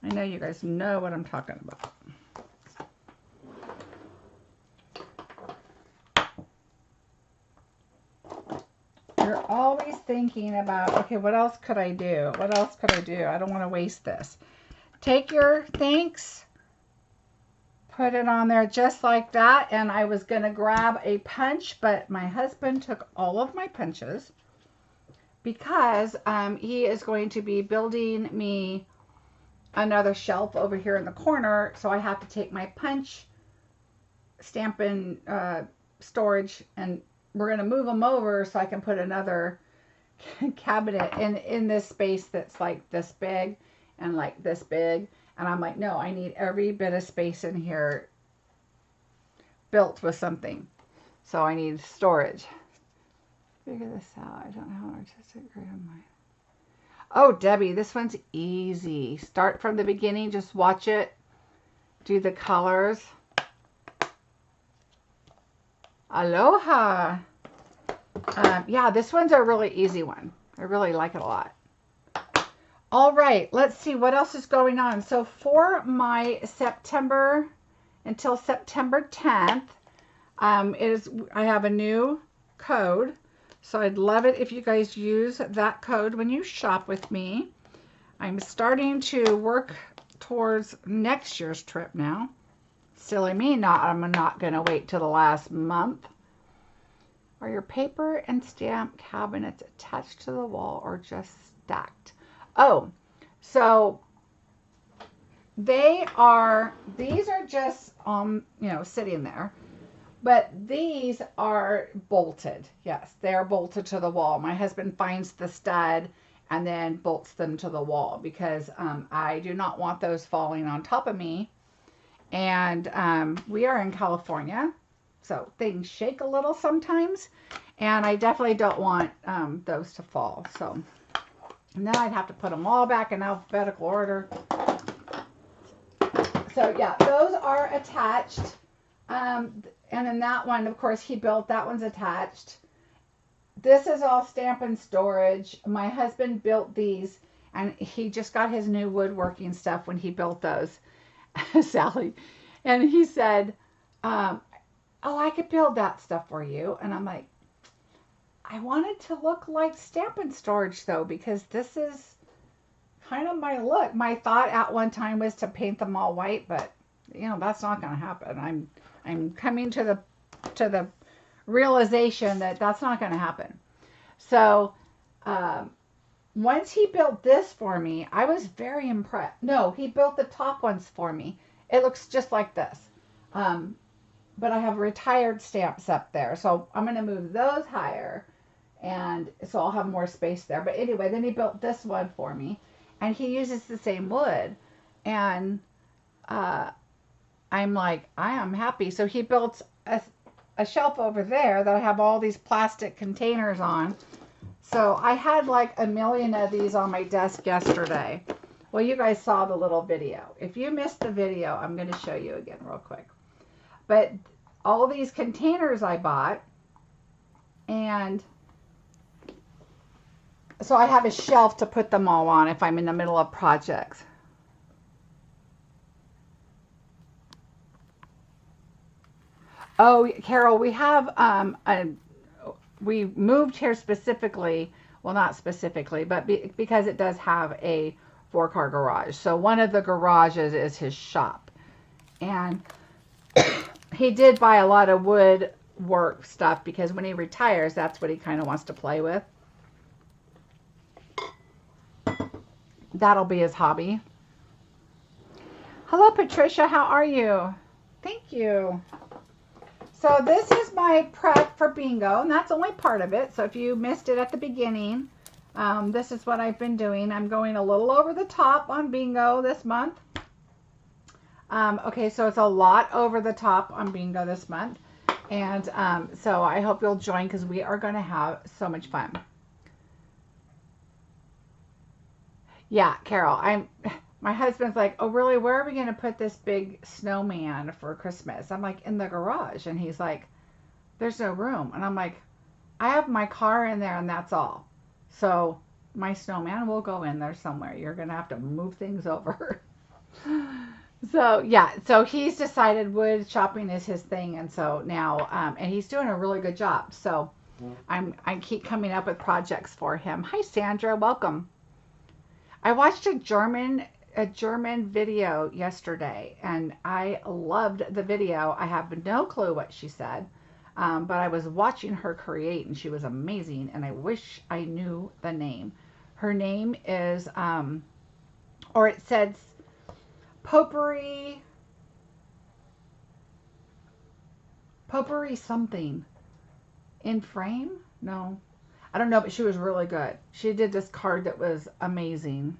I know you guys know what I'm talking about. You're always thinking about, okay, what else could I do? What else could I do? I don't want to waste this. Take your thanks, put it on there just like that. And I was going to grab a punch, but my husband took all of my punches because he is going to be building me another shelf over here in the corner, so I have to take my punch, Stampin' storage, and we're going to move them over so I can put another cabinet in this space that's like this big and like this big. And I'm like, no, I need every bit of space in here built with something. So I need storage. Figure this out. I don't know how artistic grade on mine. Oh, Debbie, this one's easy. Start from the beginning. Just watch it. Do the colors. Aloha. Yeah, this one's a really easy one. I really like it a lot. All right, let's see what else is going on. So for my September, until September 10th, I have a new code. So I'd love it if you guys use that code when you shop with me. I'm starting to work towards next year's trip now. Silly me, I'm not going to wait till the last month. Are your paper and stamp cabinets attached to the wall or just stacked? Oh, so these are just sitting there. But these are bolted. Yes, they are bolted to the wall. My husband finds the stud and then bolts them to the wall because I do not want those falling on top of me. And we are in California, so things shake a little sometimes. And I definitely don't want those to fall. So, and then I'd have to put them all back in alphabetical order. So yeah, those are attached. And then that one, of course, he built. That one's attached. This is all Stampin' storage. My husband built these, and he just got his new woodworking stuff when he built those, Sally. And he said, oh, I could build that stuff for you. And I'm like, I want it to look like Stampin' storage, though, because this is kind of my look. My thought at one time was to paint them all white, but, that's not going to happen. I'm coming to the realization that that's not going to happen. So once he built this for me, I was very impressed. No, he built the top ones for me. It looks just like this. But I have retired stamps up there. So I'm going to move those higher. And so I'll have more space there. But anyway, then he built this one for me. And he uses the same wood. And I'm like, I am happy. So he built a shelf over there that I have all these plastic containers on. So I had like a million of these on my desk yesterday. Well, you guys saw the little video. If you missed the video, I'm going to show you again real quick. But all these containers I bought, and so I have a shelf to put them all on if I'm in the middle of projects. Oh, Carol, we have we moved here specifically, well, not specifically, but because it does have a 4-car garage. So one of the garages is his shop. And he did buy a lot of woodwork stuff because when he retires, that's what he kind of wants to play with. That'll be his hobby. Hello, Patricia. How are you? Thank you. So this is my prep for bingo, and that's only part of it. So if you missed it at the beginning, this is what I've been doing. I'm going a little over the top on bingo this month. Okay, so it's a lot over the top on bingo this month. And so I hope you'll join because we are going to have so much fun. Yeah, Carol, my husband's like, oh, really? Where are we going to put this big snowman for Christmas? I'm like, in the garage. And he's like, there's no room. And I'm like, I have my car in there and that's all. So my snowman will go in there somewhere. You're going to have to move things over. So, yeah. So he's decided wood shopping is his thing. And so now, and he's doing a really good job. So I keep coming up with projects for him. Hi, Sandra. Welcome. I watched a German video yesterday, and I loved the video. I have no clue what she said, but I was watching her create, and she was amazing, and I wish I knew the name. Her name is, or it says potpourri something in frame. No, I don't know, but she was really good. She did this card that was amazing.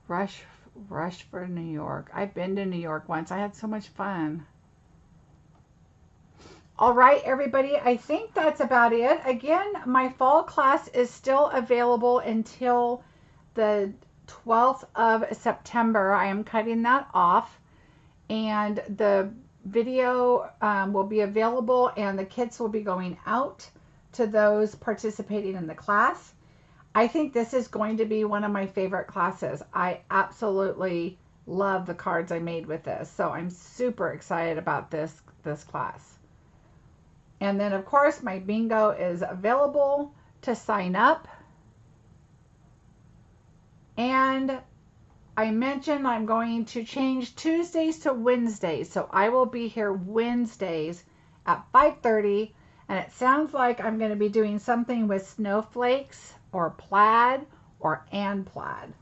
Rush for New York. I've been to New York once. I had so much fun. All right, everybody, I think that's about it. Again, my fall class is still available until the 12th of September. I am cutting that off, and the video will be available, and the kits will be going out to those participating in the class. I think this is going to be one of my favorite classes. I absolutely love the cards I made with this, so I'm super excited about this class. And then, of course, my bingo is available to sign up. And I mentioned I'm going to change Tuesdays to Wednesdays, so I will be here Wednesdays at 5:30, and it sounds like I'm going to be doing something with snowflakes or plaid or plaid.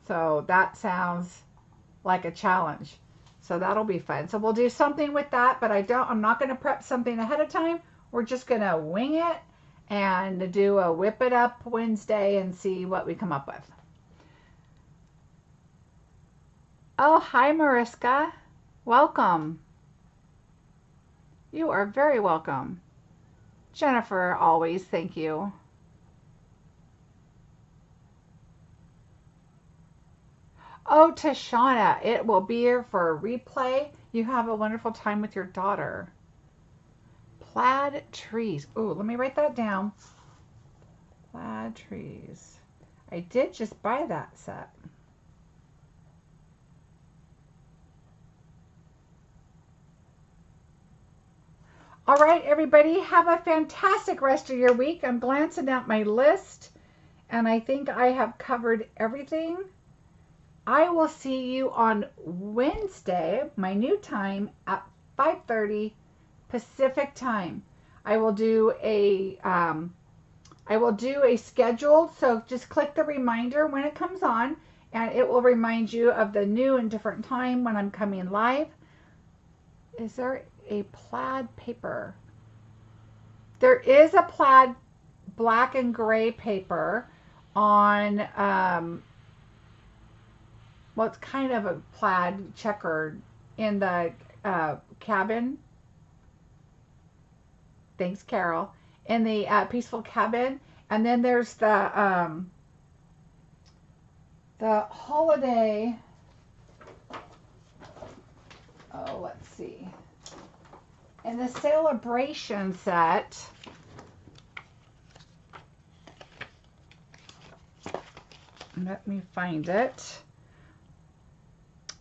So that sounds like a challenge. So that'll be fun. So we'll do something with that, but I'm not going to prep something ahead of time. We're just going to wing it and do a whip it up Wednesday and see what we come up with. Oh, hi, Mariska. Welcome. You are very welcome. Jennifer, always, thank you. Oh, Tashana, it will be here for a replay. You have a wonderful time with your daughter. Plaid trees. Oh, let me write that down. Plaid trees. I did just buy that set. All right, everybody, have a fantastic rest of your week. I'm glancing at my list, and I think I have covered everything. I will see you on Wednesday, my new time, at 5:30 Pacific time. I will do a scheduled, so just click the reminder when it comes on, and it will remind you of the new and different time when I'm coming live. Is there a plaid paper? There is a plaid black and gray paper on well, it's kind of a plaid checkered in the cabin. Thanks, Carol. In the peaceful cabin, and then there's the holiday. Oh, let's see. In the sale-a-bration set, let me find it.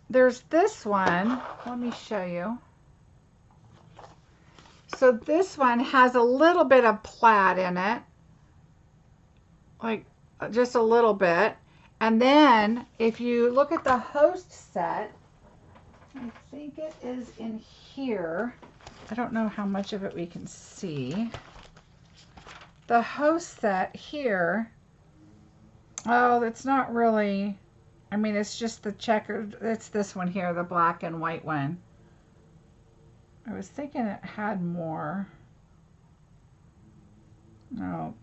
There's this one. Let me show you. So this one has a little bit of plaid in it, like just a little bit. And then if you look at the host set, I think it is in here. I don't know how much of it we can see. The host set here, oh, it's not really, I mean, it's just the checkered, it's this one here, the black and white one. I was thinking it had more. No.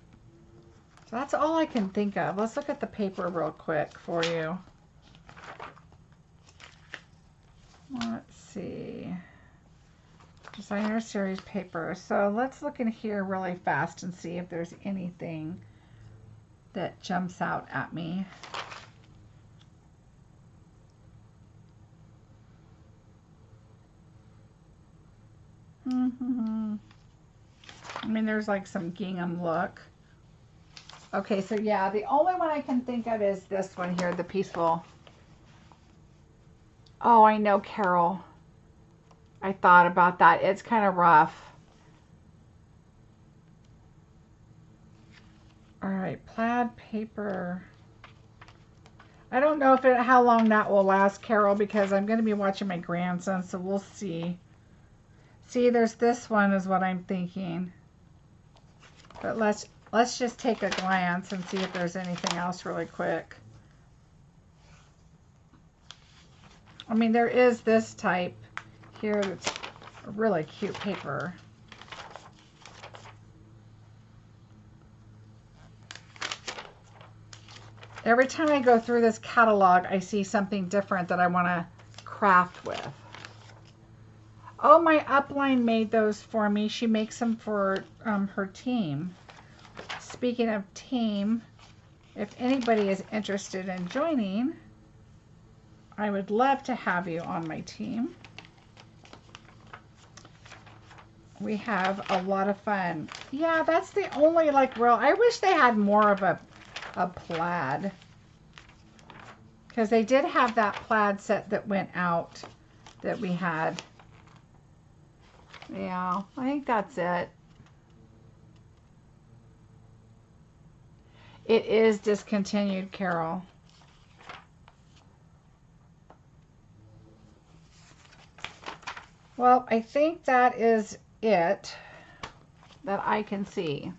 So that's all I can think of. Let's look at the paper real quick for you. Let's see. Designer Series paper. So let's look in here really fast and see if there's anything that jumps out at me. I mean, there's like some gingham look. Okay, so yeah, the only one I can think of is this one here, the peaceful. Oh, I know, Carol. I thought about that. It's kind of rough. All right, plaid paper. I don't know if how long that will last, Carol, because I'm going to be watching my grandson, so we'll see. See, there's this one is what I'm thinking. But let's just take a glance and see if there's anything else really quick. I mean, there is this type here that's a really cute paper. Every time I go through this catalog, I see something different that I want to craft with. Oh, my upline made those for me. She makes them for her team. Speaking of team, if anybody is interested in joining, I would love to have you on my team. We have a lot of fun. Yeah, that's the only like real, I wish they had more of a plaid, because they did have that plaid set that went out that we had. Yeah, I think that's it. It is discontinued, Carol. Well, I think that is it that I can see.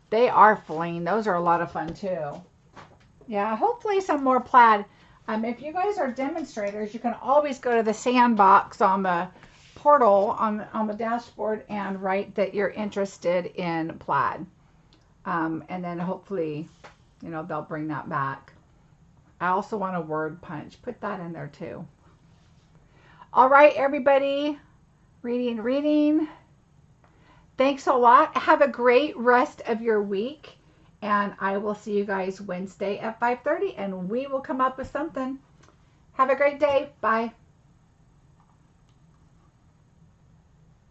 They are flinging. Those are a lot of fun too. Yeah, hopefully some more plaid. If you guys are demonstrators, you can always go to the sandbox on the portal on the dashboard and write that you're interested in plaid. And then hopefully, you know, they'll bring that back. I also want a word punch. Put that in there too. All right, everybody. Reading. Thanks a lot. Have a great rest of your week. And I will see you guys Wednesday at 5:30, and we will come up with something. Have a great day. Bye.